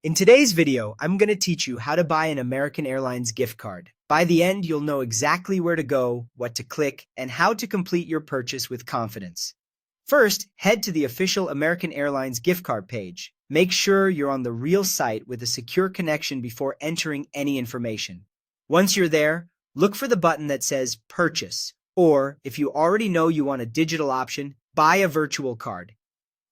In today's video, I'm going to teach you how to buy an American Airlines gift card. By the end, you'll know exactly where to go, what to click, and how to complete your purchase with confidence. First, head to the official American Airlines gift card page. Make sure you're on the real site with a secure connection before entering any information. Once you're there, look for the button that says Purchase, or if you already know you want a digital option, Buy a virtual card.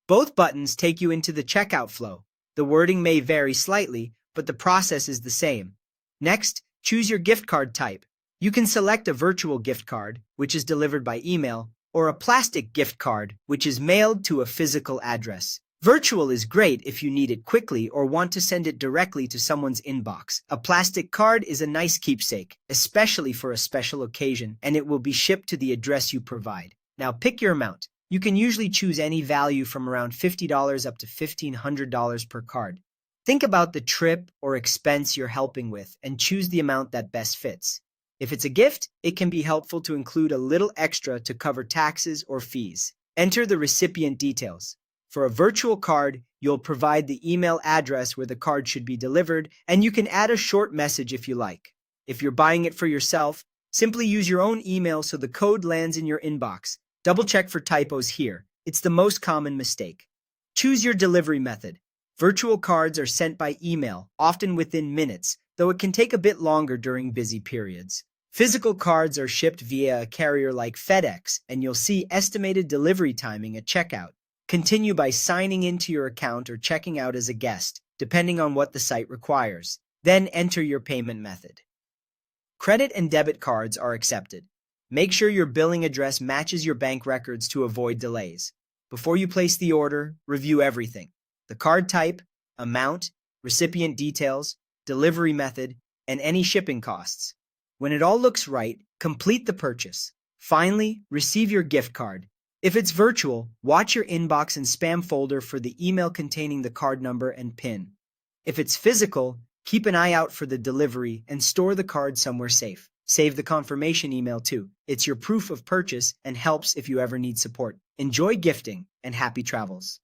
Both buttons take you into the checkout flow. The wording may vary slightly, but the process is the same. Next, choose your gift card type. You can select a virtual gift card, which is delivered by email, or a plastic gift card, which is mailed to a physical address. Virtual is great if you need it quickly or want to send it directly to someone's inbox. A plastic card is a nice keepsake, especially for a special occasion, and it will be shipped to the address you provide. Now pick your amount. You can usually choose any value from around $50 up to $1,500 per card. Think about the trip or expense you're helping with and choose the amount that best fits. If it's a gift, it can be helpful to include a little extra to cover taxes or fees. Enter the recipient details. For a virtual card, you'll provide the email address where the card should be delivered, and you can add a short message if you like. If you're buying it for yourself, simply use your own email so the code lands in your inbox. Double-check for typos here. It's the most common mistake. Choose your delivery method. Virtual cards are sent by email, often within minutes, though it can take a bit longer during busy periods. Physical cards are shipped via a carrier like FedEx, and you'll see estimated delivery timing at checkout. Continue by signing into your account or checking out as a guest, depending on what the site requires. Then enter your payment method. Credit and debit cards are accepted. Make sure your billing address matches your bank records to avoid delays. Before you place the order, review everything: the card type, amount, recipient details, delivery method, and any shipping costs. When it all looks right, complete the purchase. Finally, receive your gift card. If it's virtual, watch your inbox and spam folder for the email containing the card number and PIN. If it's physical, keep an eye out for the delivery and store the card somewhere safe. Save the confirmation email too. It's your proof of purchase and helps if you ever need support. Enjoy gifting and happy travels.